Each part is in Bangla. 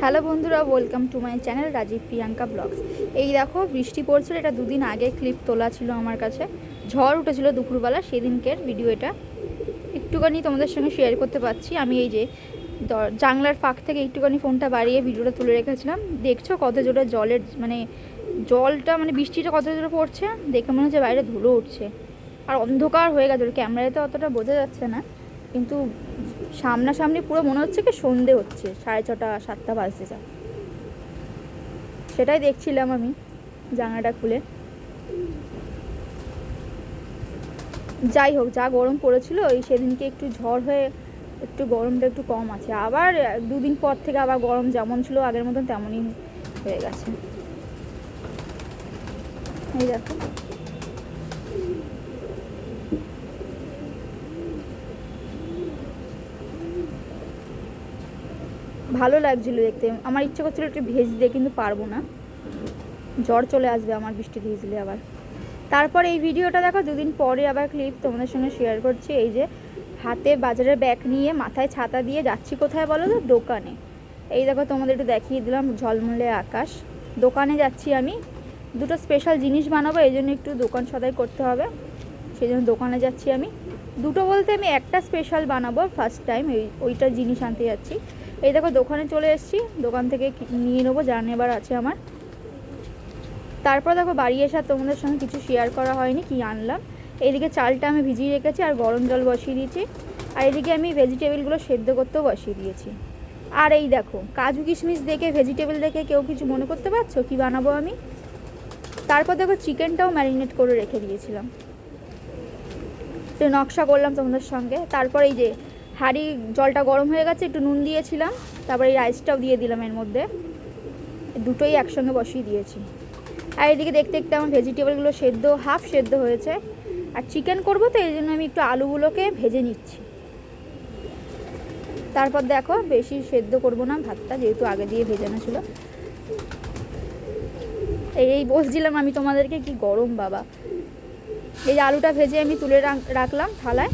হ্যালো বন্ধুরা, welcome to my channel Rajeev Priyanka blogs. এই দেখো বৃষ্টি পড়ছিল, এটা দুদিন আগে ক্লিপ তোলা ছিল আমার কাছে। ঝড় উঠেছিল দুপুরবেলা, সেদিনকের ভিডিও এটা। একটুখানি তোমাদের সঙ্গে শেয়ার করতে পারছি। আমি এই যে জানলার ফাঁক থেকে একটুখানি ফোনটা বাড়িয়ে ভিডিওটা তুলে রেখেছিলাম। দেখছো কত জোরে জলের জলটা বৃষ্টিটা কত জোরে পড়ছে, দেখে মনে হচ্ছে বাইরে ধুলো উঠছে। আর অন্ধকার হয়ে গেছে, ক্যামেরায় তো অতটা বোঝা যাচ্ছে না, কিন্তু সামনাসামনি পুরো মনে হচ্ছে কি সন্ধে হচ্ছে, 6:30 7টা বাজতে যা। সেটাই দেখছিলাম আমি জানলাটা খুলে। যাই হোক, যা গরম পড়েছিল ওই সেদিনকে একটু ঝড় হয়ে একটু গরমটা একটু কম আছে। আবার দুদিন পর থেকে আবার গরম যেমন ছিল আগের মতন তেমনই হয়ে গেছে। এই দেখো, ভালো লাগছিল দেখতে। আমার ইচ্ছে করছিল একটু ভেজতে, কিন্তু পারবো না, জ্বর চলে আসবে আমার বৃষ্টি ভিজলে আবার। তারপর এই ভিডিওটা দেখো দুদিন পরে আবার ক্লিপ তোমাদের সঙ্গে শেয়ার করছি। এই যে হাতে বাজারের ব্যাগ নিয়ে, মাথায় ছাতা দিয়ে যাচ্ছি কোথায় বলো তো? দোকানে। এই দেখো তোমাদের একটু দেখিয়ে দিলাম, ঝলমলে আকাশ। দোকানে যাচ্ছি আমি, দুটো স্পেশাল জিনিস বানাবো, এই জন্য একটু দোকান সদাই করতে হবে, সেই জন্য দোকানে যাচ্ছি আমি। দুটো বলতে আমি একটা স্পেশাল বানাবো, ফার্স্ট টাইম ওইটা জিনিস আনতে যাচ্ছি। এই দেখো দোকানে চলে এসেছি, দোকান থেকে নিয়ে নেবো, যা নেবার আছে আমার। তারপর দেখো বাড়ি এসে তোমাদের সঙ্গে কিছু শেয়ার করা হয়নি কি আনলাম। এইদিকে চালটা আমি ভিজিয়ে রেখেছি আর গরম জল বসিয়ে দিয়েছি, আর এদিকে আমি ভেজিটেবলগুলো সেদ্ধ করতেও বসিয়ে দিয়েছি। আর এই দেখো কাজু কিশমিশ দেখে, ভেজিটেবল দেখে কেউ কিছু মনে করতে পারছো কি বানাবো আমি? তারপর দেখো চিকেনটাও ম্যারিনেট করে রেখে দিয়েছিলাম, একটু নকশা করলাম তোমাদের সঙ্গে। তারপর এই যে হাঁড়ি জলটা গরম হয়ে গেছে, একটু নুন দিয়েছিলাম, তারপর এই রাইসটাও দিয়ে দিলাম এর মধ্যে, দুটোই একসঙ্গে বসিয়ে দিয়েছি। আর এদিকে দেখতে দেখতে আমার ভেজিটেবলগুলো হাফ সেদ্ধ হয়েছে। আর চিকেন করবো তো এই জন্য আমি একটু আলুগুলোকে ভেজে নিচ্ছি। তারপর দেখো বেশি সেদ্ধ করব না ভাতটা, যেহেতু আগে দিয়ে ভেজানো ছিল। এই বলছিলাম আমি তোমাদেরকে, কি গরম বাবা। এই যে আলুটা ভেজে আমি তুলে রাখলাম থালায়,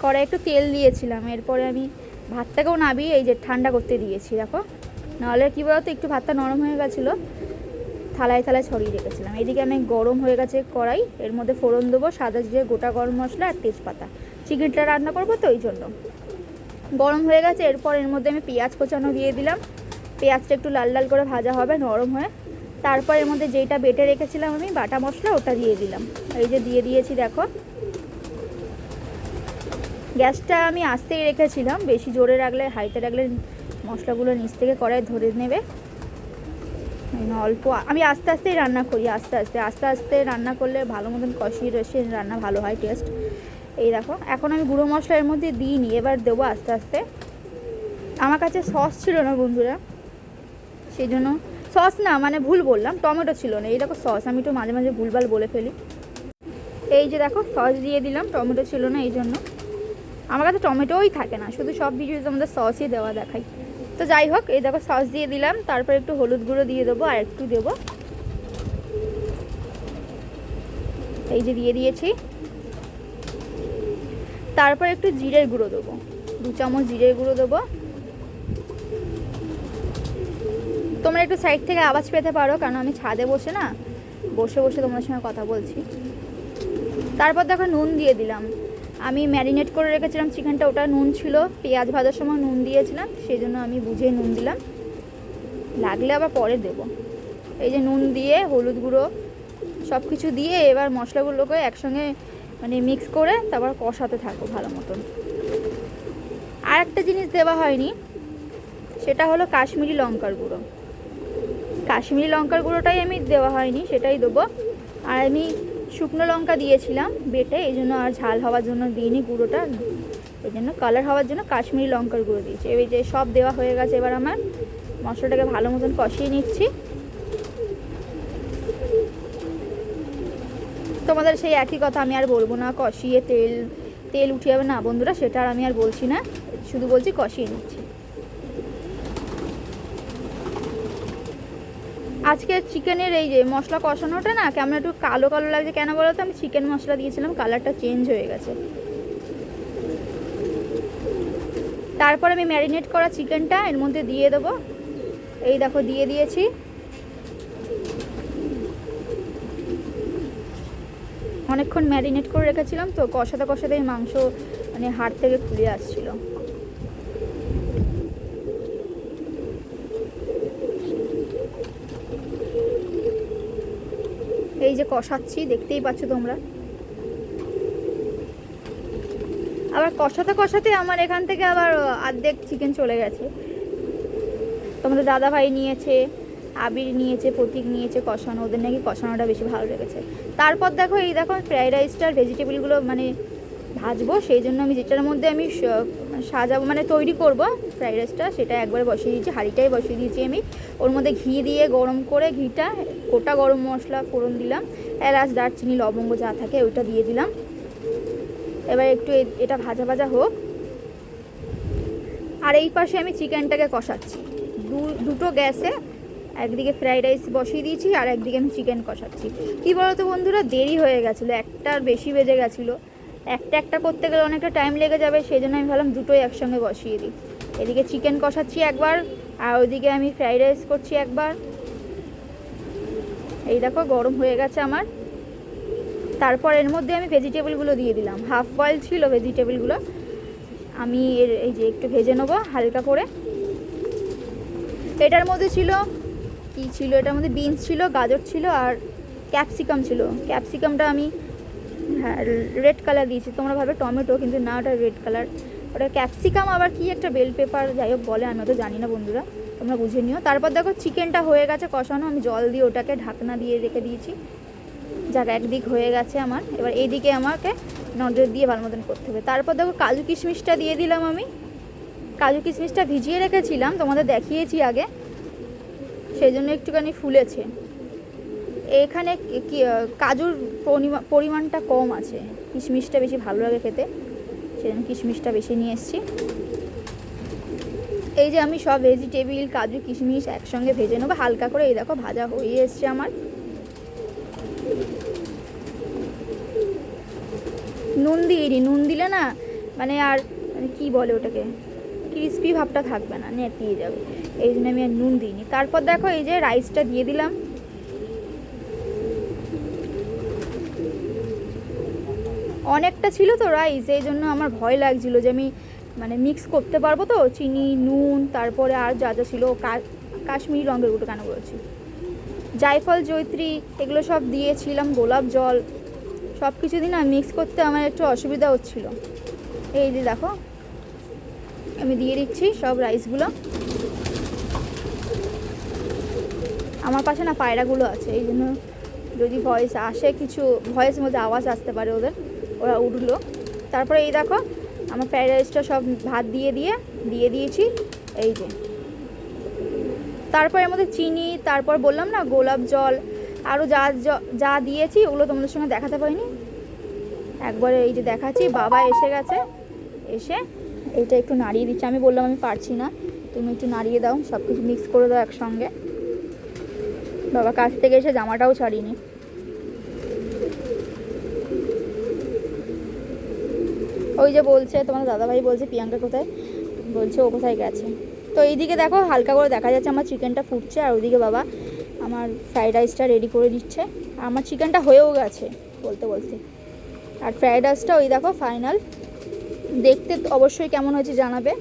কড়াই একটু তেল দিয়েছিলাম। এরপরে আমি ভাতটাকেও নাবিয়ে এই যে ঠান্ডা করতে দিয়েছি। দেখো, নাহলে কী বলতো একটু ভাতটা নরম হয়ে গেছিলো, থালায় থালায় ছড়িয়ে রেখেছিলাম। এদিকে আমি গরম হয়ে গেছে কড়াই, এর মধ্যে ফোড়ন দেবো, সাদা জিরে, গোটা গরম মশলা আর তেজপাতা। চিকেনটা রান্না করবো তো ওই জন্য। গরম হয়ে গেছে, এরপর এর মধ্যে আমি পেঁয়াজ কোচানো দিয়ে দিলাম। পেঁয়াজটা একটু লাল লাল করে ভাজা হবে নরম হয়ে। তারপর এর মধ্যে যেইটা বেটে রেখেছিলাম আমি বাটা মশলা, ওটা দিয়ে দিলাম। এই যে দিয়ে দিয়েছি দেখো। গ্যাসটা আমি আস্তেই রেখেছিলাম, বেশি জোরে রাখলে, হাইতে রাখলে মশলাগুলো নিচ থেকে কড়াই ধরে নেবে। অল্প আমি আস্তে আস্তেই রান্না করি, আস্তে আস্তে রান্না করলে ভালো মতন কষিয়ে রসে রান্না ভালো হয়, টেস্ট। এই দেখো এখন আমি গুঁড়ো মশলা এর মধ্যে দিইনি, এবার দেবো আস্তে আস্তে। আমার কাছে সস ছিল না বন্ধুরা, সেই জন্য সস না ভুল বললাম, টমেটো ছিল না। এই দেখো সস, আমি একটু মাঝে মাঝে ভুলভাল বলে ফেলি। এই যে দেখো সস দিয়ে দিলাম, টমেটো ছিল না এই জন্য। আমার কাছে টমেটোই থাকে না, শুধু সব ভিডিওতে আমাদের সসই দেওয়া দেখাই। তো যাই হোক, এই দেখো সস দিয়ে দিলাম, তারপর একটু হলুদ গুঁড়ো দিয়ে দেবো, আর একটু দেবো, এই যে দিয়ে দিয়েছি। তারপর একটু জিরের গুঁড়ো দেবো, 2 চামচ জিরের গুঁড়ো দেবো। তোমরা একটু সাইড থেকে আওয়াজ পেতে পারো, কারণ আমি ছাদে বসে বসে তোমাদের সঙ্গে কথা বলছি। তারপর দেখো নুন দিয়ে দিলাম, আমি ম্যারিনেট করে রেখেছিলাম চিকেনটা, ওটা নুন ছিল, পেঁয়াজ ভাজার সময় নুন দিয়েছিলাম, সেই জন্য আমি বুঝে নুন দিলাম, লাগলে আবার পরে দেব। এই যে নুন দিয়ে হলুদ গুঁড়ো সব কিছু দিয়ে এবার মশলাগুলোকে একসঙ্গে মিক্স করে তারপর কষাতে থাকবো ভালো মতন। আর একটা জিনিস দেওয়া হয়নি, সেটা হলো কাশ্মীরি লঙ্কার গুঁড়ো। কাশ্মীরি লঙ্কার গুঁড়োটাই আমি দেওয়া হয়নি, সেটাই দেবো। আর আমি শুকনো লঙ্কা দিয়েছিলাম বেটে, এই জন্য আর ঝাল হওয়ার জন্য দিইনি গুঁড়োটা, এই জন্য কালার হওয়ার জন্য কাশ্মীরি লঙ্কার গুঁড়ো দিয়েছি। এই যে সব দেওয়া হয়ে গেছে, এবার আমার মশলাটাকে ভালো মতন কষিয়ে নিচ্ছি। তোমাদের সেই একই কথা আমি আর বলবো না, কষিয়ে তেল উঠে যাবে না বন্ধুরা, সেটা আর আমি আর বলছি না, শুধু বলছি কষিয়ে নিচ্ছি। আজকে চিকেনের এই যে মশলা কষানোটা না কেমন একটু কালো কালো লাগছে, কেন বলো তো? আমি চিকেন মশলা দিয়েছিলাম, কালারটা চেঞ্জ হয়ে গেছে। তারপর আমি ম্যারিনেট করা চিকেনটা এর মধ্যে দিয়ে দেবো। এই দেখো দিয়ে দিয়েছি। অনেকক্ষণ ম্যারিনেট করে রেখেছিলাম তো, কষাতে কষাতেই মাংস মানে হাড় থেকে খুলে আসছিল। এই যে কষাচ্ছি, দেখতেই পাচ্ছ তোমরা। আবার কষাতে কষাতে আমার এখান থেকে আবার অর্ধেক চিকেন চলে গেছে। তোমাদের দাদাভাই নিয়েছে, আবির নিয়েছে, প্রতীক নিয়েছে কষানো, ওদের নাকি কষানোটা বেশি ভালো লেগেছে। তারপর দেখো এই দেখো ফ্রাইড রাইসটার ভেজিটেবলগুলো মানে ভাজবো, সেই জন্য আমি যেটার মধ্যে আমি সাজাবো মানে তৈরি করব ফ্রাইড রাইসটা, সেটা একবারে বসিয়ে দিয়েছি, হাঁড়িটাই বসিয়ে দিয়েছি আমি। ওর মধ্যে ঘি দিয়ে গরম করে, ঘিটা গোটা গরম মশলা ফোড়ন দিলাম, এলাচ দারচিনি লবঙ্গ যা থাকে ওইটা দিয়ে দিলাম। এবার একটু এটা ভাজা ভাজা হোক। আর এই পাশে আমি চিকেনটাকে কষাচ্ছি দুটো গ্যাসে, একদিকে ফ্রাইড রাইস বসিয়ে দিয়েছি আর একদিকে আমি চিকেন কষাচ্ছি। কী বলতো বন্ধুরা, দেরি হয়ে গেছিলো, একটার বেশি বেজে গেছিলো। একটা করতে গেলে অনেকটা টাইম লেগে যাবে, সেই জন্য আমি ভাবলাম দুটোই একসঙ্গে বসিয়ে দিই। এদিকে চিকেন কষাচ্ছি একবার, আর ওইদিকে আমি ফ্রাইড রাইস করছি একবার। এই দেখো গরম হয়ে গেছে আমার। তারপর এর মধ্যে আমি ভেজিটেবলগুলো দিয়ে দিলাম, হাফ বয়েল ছিল ভেজিটেবলগুলো, আমি এই যে একটু ভেজে নেবো হালকা করে। এটার মধ্যে ছিল কি ছিল, এটার মধ্যে বিনস ছিল, গাজর ছিল আর ক্যাপসিকাম ছিল। ক্যাপসিকামটা আমি হ্যাঁ রেড কালার দিয়েছি, তোমরা ভাবে টমেটো, কিন্তু না ওটা রেড কালার, ওটা ক্যাপসিকাম। আবার কি একটা বেল পেপার যাই হোক বলে, আমি তো জানি না বন্ধুরা, তোমরা বুঝে নিও। তারপর দেখো চিকেনটা হয়ে গেছে কষানো, আমি জল দিয়ে ওটাকে ঢাকনা দিয়ে রেখে দিয়েছি। যাক একদিক হয়ে গেছে আমার, এবার এইদিকে আমাকে নজর দিয়ে ভালো মতন করতে হবে। তারপর দেখো কাজু কিশমিশটা দিয়ে দিলাম আমি। কাজু কিশমিশটা ভিজিয়ে রেখেছিলাম, তোমাদের দেখিয়েছি আগে, সেই জন্য একটুখানি ফুলেছে। এখানে কাজুর পরিমাণটা কম আছে, কিশমিশটা বেশি ভালো লাগে খেতে, সেই জন্য কিশমিশটা বেশি নিয়ে এসেছি। এই যে আমি সব ভেজিটেবিল কাজু কিশমিশ একসঙ্গে ভেজে নেবো হালকা করে। এই দেখো ভাজা হয়ে এসছে আমার। নুন দিইনি, নুন দিলে না মানে আর মানে কী বলে ওটাকে, ক্রিস্পি ভাবটা থাকবে না, নেতিয়ে যাবে, এই জন্য আমি আর নুন দিইনি। তারপর দেখো এই যে রাইসটা দিয়ে দিলাম। অনেকটা ছিল তো রাইস, এই জন্য আমার ভয় লাগছিল যে আমি মানে মিক্স করতে পারবো তো, চিনি নুন তারপরে আর যা যা ছিল, কাশ্মীরি লঙ্কার গুঁড়ো কেন বলছি, জায়ফল জয়ত্রী এগুলো সব দিয়েছিলাম, গোলাপ জল, সব কিছু দিন না মিক্স করতে আমার একটু অসুবিধা হচ্ছিল। এই যে দেখো আমি দিয়ে দিচ্ছি সব রাইসগুলো। আমার পাশে না পায়রাগুলো আছে, এই জন্য যদি ভয়েস আসে, কিছু ভয়েসের মধ্যে আওয়াজ আসতে পারে ওদের, ওরা উঠলো। তারপরে এই দেখো আমার ফ্রাইড রাইসটা সব ভাত দিয়ে দিয়েছি, এই যে। তারপর এর মধ্যে চিনি, তারপর বললাম না গোলাপ জল, আরও যা যা দিয়েছি ওগুলো তোমাদের সঙ্গে দেখাতে পারিনি, একবারে এই যে দেখাচ্ছি। বাবা এসে গেছে, এসে এইটা একটু নাড়িয়ে দিচ্ছে, আমি বললাম আমি পারছি না, তুমি একটু নাড়িয়ে দাও, সব কিছু মিক্স করে দাও একসঙ্গে। বাবা কাছ থেকে এসে জামাটাও ছাড়িনি। ওই যে বলছে তোমার দাদাভাই বলছে প্রিয়াঙ্কা কোথায়, বলছে ও কোথায় গেছে। তো এইদিকে দেখো হালকা করে দেখা যাচ্ছে আমার চিকেনটা ফুটছে, আর ওইদিকে বাবা আমার ফ্রাইড রাইসটা রেডি করে দিচ্ছে। আর আমার চিকেনটা হয়েও গেছে বলতে বলতে, আর ফ্রাইড রাইসটা ওই দেখো ফাইনাল, দেখতে অবশ্যই কেমন হয়েছে জানাবে।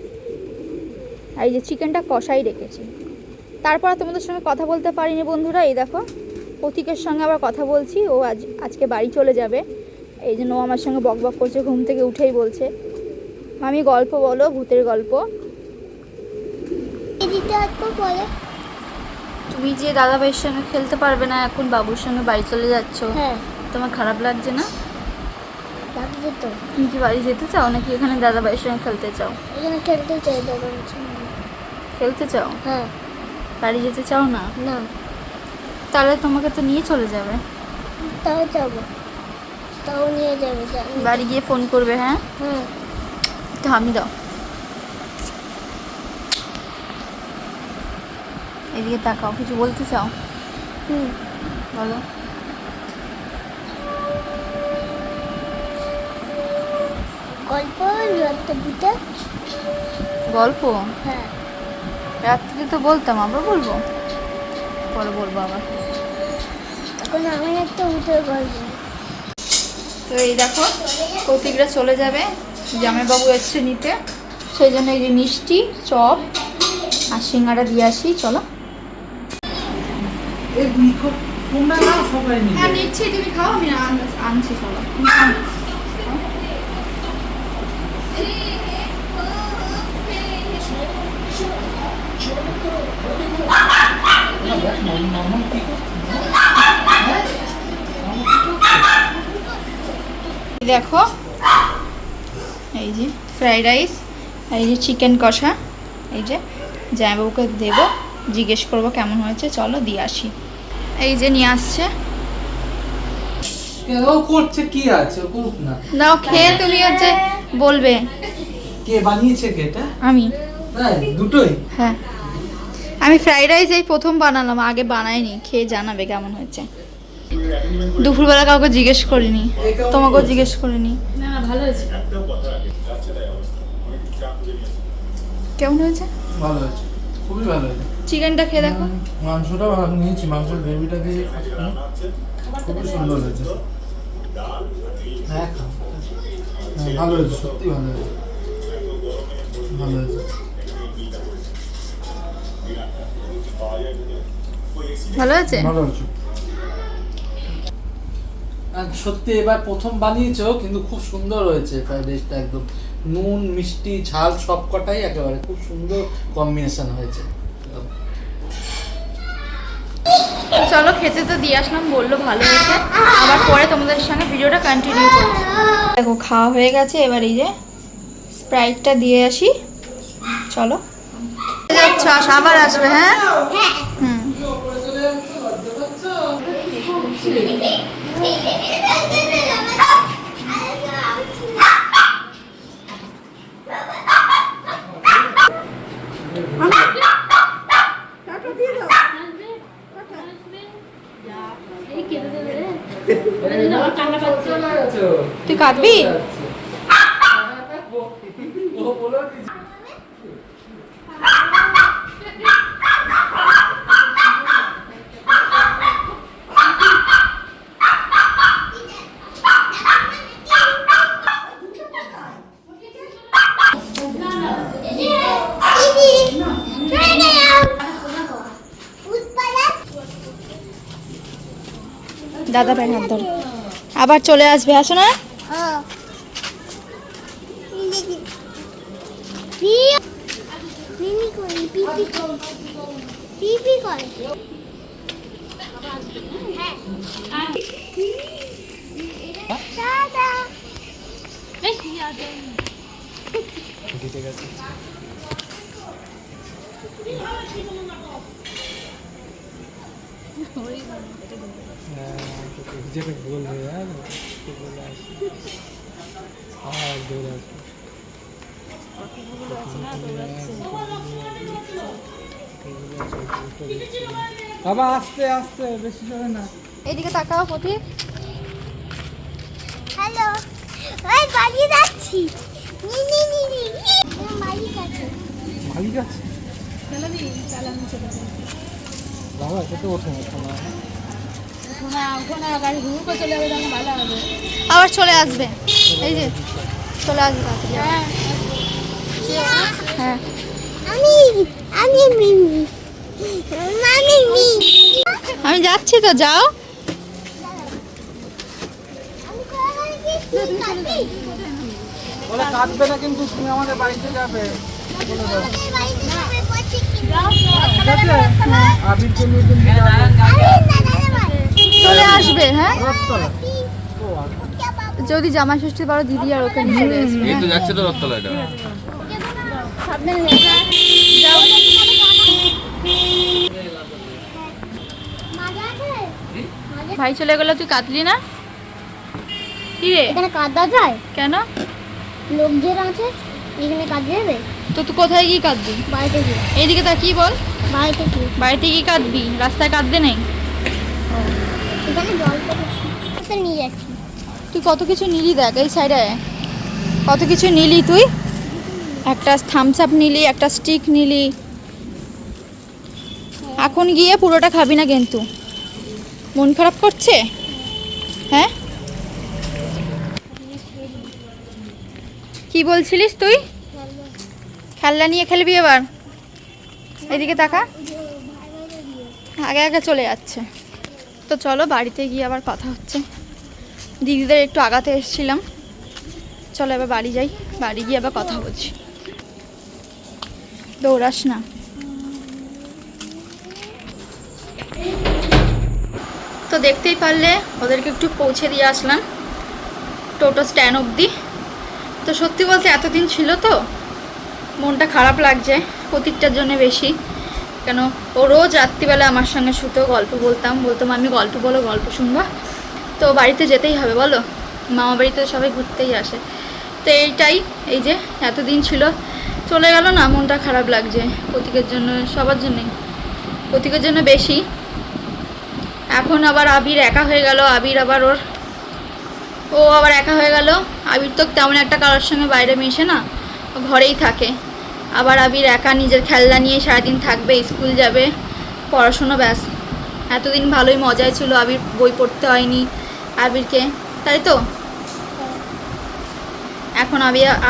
আর এই যে চিকেনটা কষাই রেখেছি। তারপর তোমাদের সঙ্গে কথা বলতে পারিনি বন্ধুরা, এই দেখো প্রতীকের সঙ্গে আবার কথা বলছি, ও আজকে বাড়ি চলে যাবে, এই জন্য ও আমার সঙ্গে বক বক করছে, ঘুম থেকে উঠেই বলছে মামি গল্প বলো, ভূতের গল্প। তুমি যে দাদাভাইয়ের সঙ্গে খেলতে পারবে না, এখন বাবুর সঙ্গে বাড়ি চলে যাচ্ছ, হ্যাঁ তোমার খারাপ লাগছে না? লাগছে তো। তুমি কি বাড়ি যেতে চাও নাকি এখানে দাদাভাইয়ের সঙ্গে খেলতে চাও? এখানে খেলতে চাই দাদার সঙ্গে। খেলতে চাও? হ্যাঁ। বাড়ি যেতে চাও না? না। তাহলে তোমাকে তো নিয়ে চলে যাবে। তাও যাবো, তাও নিয়ে যাবে। বাড়ি গিয়ে ফোন করবে। হ্যাঁ হ্যাঁ। তো আমি দাও, এদিকে তাকাও, কিছু বলতে চাও? বলো। গল্প গল্প হ্যাঁ রাত্রে তো বলতাম, আবার বলবো, পরে বলবো আবার। এখন আমি একটা উঠে গল্প। তো এই দেখো কৌতিকরা চলে যাবে, জামাইবাবু এসছে নিতে, সেই জন্য এই যে মিষ্টি চপ আর সিঙ্গারা দিয়ে আসি। চলো। হ্যাঁ নিচ্ছি, তুমি খাও, আমি আনছি। চলো দেখো এই যে ফ্রাইড রাইস, এই যে চিকেন কষা, এই যে জামাইবাবুকে দেবো, জিজ্ঞেস করবো কেমন হয়েছে। চলো দিয়ে আসি। এই যে নিয়ে আসছে, ও করছে কি আছে, করুক না। নাও খেয়ে তুমি হচ্ছে বলবে। কে বানিয়েছে কে এটা? আমি। তাই দুটোই? হ্যাঁ আমি ফ্রাইড রাইস এই প্রথম বানালাম, আগে বানাইনি, খেয়ে জানাবে কেমন হয়েছে। দুপুরবেলা কাউকে জিজ্ঞেস করিনি, তোমাকেও জিজ্ঞেস করিনি। না না ভালো হয়েছে। কেমন হয়েছে? ভালো হয়েছে, খুবই ভালো হয়েছে। চিকেনটা খেয়ে দেখো। মাংসটা ভালো নিয়েছি, মাংসের গ্রেভিটা দিয়ে খুবই সুন্দর হয়েছে। হ্যাঁ খাও। হ্যাঁ ভালো হয়েছে, সত্যি ভালো হয়েছে, ভালো হয়েছে। ভালো হয়েছে? ভালো হয়েছে। আর সত্যি এবার প্রথম বানিয়েছো, কিন্তু খুব সুন্দর হয়েছে ফ্রাইড রাইসটা। একদম নুন মিষ্টি ঝাল সব কটাই একেবারে খুব সুন্দর কম্বিনেশন হয়েছে। চলো খেতে তো দিয়ে আসলাম, বললো ভালো হয়েছে, আবার পরে তোমাদের সঙ্গে ভিডিওটা কন্টিনিউ করছি। দেখো খাওয়া হয়ে গেছে, এবার এই যে স্প্রাইটটা দিয়ে আসি। চলো আবার আসবে। হ্যাঁ হুম তুই কাঁদবি? দাদা ভাই হাত ধরে আবার চলে আসবে, আসো না। যেটা বলবে আর বলে আসি আর দৌড় আসবে। বাবা আস্তে আস্তে, বেশি জোরে না। এইদিকে তাকাও প্রতীক। হ্যালো, ওই বাড়ি যাচ্ছি। নি নি নি নি মালিক আছে। মালিক আছে? চালাবি চালানো চলে যাবে। বাবা এটা তো ওঠে না শোনা। ওখানে গাড়ি ঘুরে করে চলে যাবে, তখন ভালো হবে। আবার চলে আসবে, এই যে চলে আসবে তাড়াতাড়ি। হ্যাঁ আমি আমি মিমি মামি মি আমি যাচ্ছি তো, যাও। আমি কোথায় গেছি কাটি বলে কাটবে না, কিন্তু তুমি আমাদের বাড়িতে যাবে বলে দাও। আমাদের বাড়িতে যাবে পড়ছি কি ঠিক আছে? আবিরকে নিয়ে তুমি যাবে আরে দাদা ভাই চলে আসবে। হ্যাঁ রথতলা। ও যদি জামাই ষষ্ঠী পারো দিদি আর ওকে নিয়ে চলে আসবে। এই তো যাচ্ছে তো রথতলা এটা। সাবধানে যাও মাজা আছে ভাই চলে গেল, তুই কাঁদলি না? কি রে এখানে কাঁদা যায়? কেন? লোকজন আছে এখানে কাঁদা যাবে? তো তুই কোথায় গিয়ে কাঁদবি? বাড়িতে কি এইদিকে তা কি বল, বাড়িতে কি বাড়িতে গিয়ে কাঁদবি, রাস্তায় কাঁদতে নেই। এখানে জল তো নিয়ে যাচ্ছি। তুই কত কিছু নিলি, দেখ এই সাইডে কত কিছু নিলি তুই। একটা থামস আপ নিলি, একটা স্টিক নিলি। এখন গিয়ে পুরোটা খাবি না কিন্তু, মন খারাপ করছে? হ্যাঁ, কি বলছিলিস তুই? খেলনা নিয়ে খেলবি এবার? এদিকে তাকা, আগে আগে চলে যাচ্ছে। তো চলো বাড়িতে গিয়ে আবার কথা হচ্ছে। দিদিদের একটু আগাতে এসেছিলাম, চলো এবার বাড়ি যাই, বাড়ি গিয়ে আবার কথা বলছি। দৌড়াস না। তো দেখতেই পারলে ওদেরকে একটু পৌঁছে দিয়ে আসলাম টোটো স্ট্যান্ড অবধি। তো সত্যি বলতে এতদিন ছিল তো মনটা খারাপ লাগছে প্রতীকটার জন্য বেশি, কেন ও রোজ রাত্রিবেলা আমার সঙ্গে শুতেও গল্প বলতাম, বলতাম আমি গল্প বলো, গল্প শুনবা। তো বাড়িতে যেতেই হবে বলো, মামা বাড়িতে সবাই ঘুরতেই আসে। তো এইটাই, এই যে এতদিন ছিল চলে গেল না, মনটা খারাপ লাগছে প্রতীকের জন্য, সবার জন্যই, প্রতীকের জন্য বেশি। এখন আবার আবির একা হয়ে গেল, আবির আবার ও আবার একা হয়ে গেল। আবির তো তেমন একটা কারোর সঙ্গে বাইরে মিশে না, ও ঘরেই থাকে। আবার আবির একা নিজের খেলনা নিয়ে সারাদিন থাকবে, স্কুল যাবে, পড়াশুনো ব্যাস। এতদিন ভালোই মজায় ছিল, আবির বই পড়তে হয়নি আবিরকে, তাই তো? এখন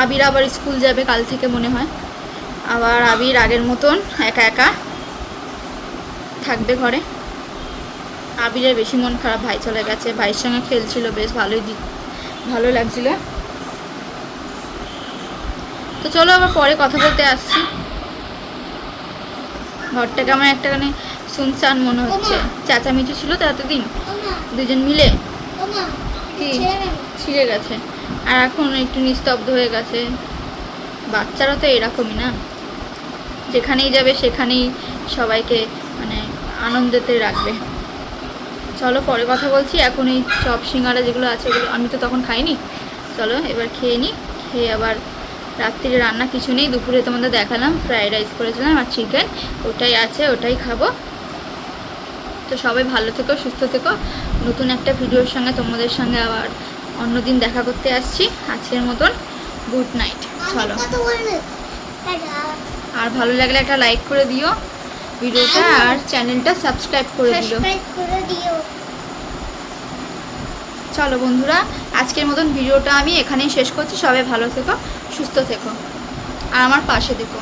আবির আবার স্কুল যাবে কাল থেকে মনে হয়, আবার আবির আগের মতন একা একা থাকবে ঘরে। আবিরের বেশি মন খারাপ, ভাই চলে গেছে, ভাইয়ের সঙ্গে খেলছিল, বেশ ভালো লাগছিল। তো চলো আবার পরে কথা বলতে আসছি। ঘরটা কেমন একটাখানে শুনশান মনে হচ্ছে, চেঁচামেচি ছিল তো এতদিন দুজন মিলে, কি ছিঁড়ে গেছে, আর এখন একটু নিস্তব্ধ হয়ে গেছে। বাচ্চারা তো এরকমই না, যেখানেই যাবে সেখানেই সবাইকে মানে আনন্দেতে রাখবে। চলো পরে কথা বলছি। এখন এই চপ সিঙ্গারা যেগুলো আছে ওগুলো আমি তো তখন খাইনি, চলো এবার খেয়ে নিই। খেয়ে আবার রাত্রিরে রান্না কিছু নেই, দুপুরে তোমাদের দেখালাম ফ্রাইড রাইস করেছিলাম আর চিকেন, ওটাই আছে, ওটাই খাবো। তো সবাই ভালো থেকো, সুস্থ থেকো। নতুন একটা ভিডিওর সঙ্গে তোমাদের সঙ্গে আবার অন্যদিন দেখা করতে আসছি। আজকের মতন গুড নাইট। চলো, আর ভালো লাগলে একটা লাইক করে দিও ভিডিওটা, আর চ্যানেলটা সাবস্ক্রাইব করে দিও। চলো বন্ধুরা, আজকের মতন ভিডিওটা আমি এখানেই শেষ করছি। সবাই ভালো থেকো, সুস্থ থেকো, আর আমার পাশে থেকো।